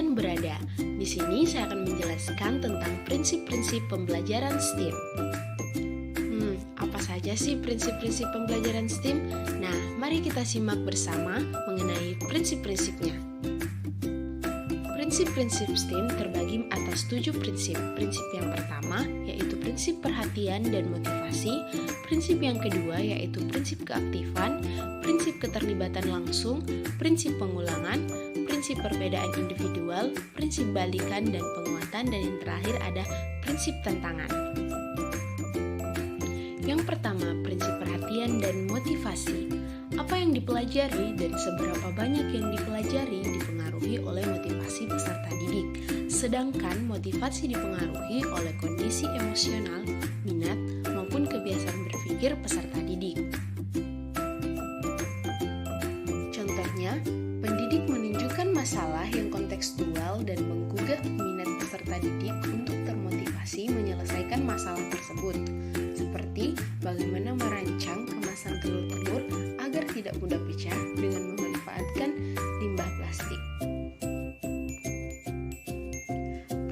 kalian berada. Di sini saya akan menjelaskan tentang prinsip-prinsip pembelajaran STEAM. Apa saja sih prinsip-prinsip pembelajaran STEAM? Nah, mari kita simak bersama mengenai prinsip-prinsipnya. Prinsip-prinsip STEAM terbagi atas 7 prinsip. Prinsip yang pertama yaitu prinsip perhatian dan motivasi. Prinsip yang kedua yaitu prinsip keaktifan, prinsip keterlibatan langsung, prinsip pengulangan, prinsip perbedaan individual, prinsip balikan dan penguatan, dan yang terakhir ada prinsip tantangan. Yang pertama, prinsip perhatian dan motivasi. Apa yang dipelajari dan seberapa banyak yang dipelajari dipengaruhi oleh motivasi peserta didik, sedangkan motivasi dipengaruhi oleh kondisi emosional, minat, maupun kebiasaan berpikir peserta didik. Contohnya, pendidik menunjukkan masalah yang kontekstual dan menggugah minat peserta didik untuk termotivasi menyelesaikan masalah tersebut, seperti bagaimana merancang kemasan telur-telur agar tidak mudah pecah dengan memanfaatkan limbah plastik.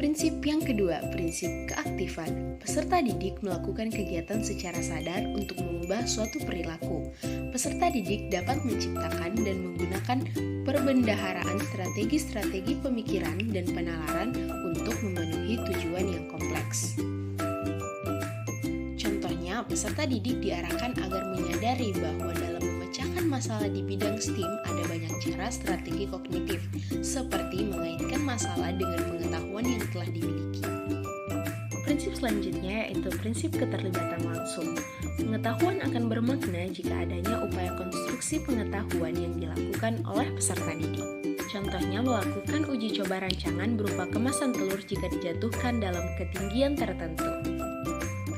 Prinsip yang kedua, prinsip keaktifan. Peserta didik melakukan kegiatan secara sadar untuk mengubah suatu perilaku. Peserta didik dapat menciptakan dan menggunakan perbendaharaan strategi-strategi pemikiran dan penalaran untuk memenuhi tujuan yang kompleks. Contohnya, peserta didik diarahkan agar menyadari bahwa dalam memecahkan masalah di bidang STEAM ada banyak cara strategi kognitif, seperti mengaitkan masalah dengan pengetahuan yang telah dimiliki. Prinsip selanjutnya yaitu prinsip keterlibatan langsung. Pengetahuan akan bermakna jika adanya upaya konstruksi pengetahuan yang dilakukan oleh peserta didik. Contohnya melakukan uji coba rancangan berupa kemasan telur jika dijatuhkan dalam ketinggian tertentu.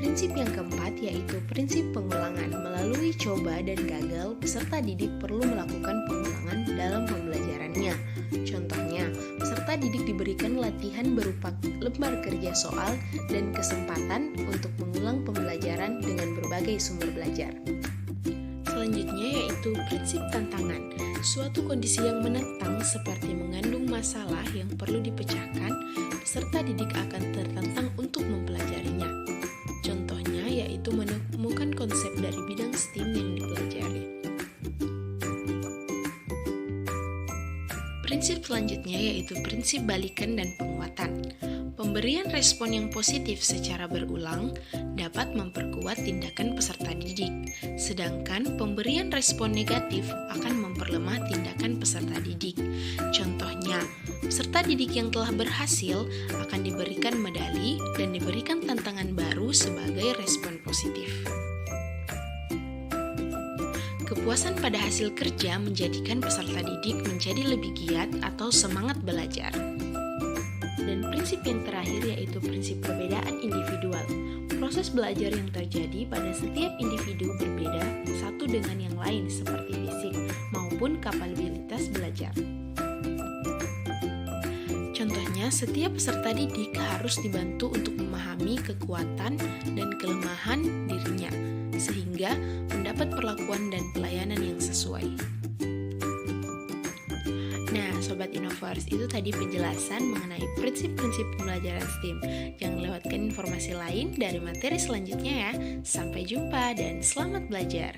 Prinsip yang keempat yaitu prinsip pengulangan. Melalui coba dan gagal, peserta didik perlu melakukan pengulangan dalam pembelajarannya. Contohnya, peserta didik diberikan latihan berupa lembar kerja soal dan kesempatan untuk mengulang pembelajaran dengan berbagai sumber belajar. Selanjutnya yaitu prinsip tantangan. Suatu kondisi yang menantang seperti mengandung masalah yang perlu dipecahkan, peserta didik akan tertantang untuk mempelajarinya. Contohnya yaitu menemukan konsep dari bidang STEAM yang dipelajari. Prinsip selanjutnya yaitu prinsip balikan dan penguatan. Pemberian respon yang positif secara berulang dapat memperkuat tindakan peserta didik, sedangkan pemberian respon negatif akan memperlemah tindakan peserta didik. Contohnya, peserta didik yang telah berhasil akan diberikan medali dan diberikan tantangan baru sebagai respon positif. Kepuasan pada hasil kerja menjadikan peserta didik menjadi lebih giat atau semangat belajar. Dan prinsip yang terakhir yaitu prinsip perbedaan individual. Proses belajar yang terjadi pada setiap individu berbeda satu dengan yang lain seperti fisik maupun kapabilitas belajar. Contohnya, setiap peserta didik harus dibantu untuk memahami kekuatan dan kelemahan dirinya, sehingga mendapat perlakuan dan pelayanan yang sesuai. Nah, Sobat Innoverse, itu tadi penjelasan mengenai prinsip-prinsip pembelajaran STEAM. Jangan lewatkan informasi lain dari materi selanjutnya ya. Sampai jumpa dan selamat belajar.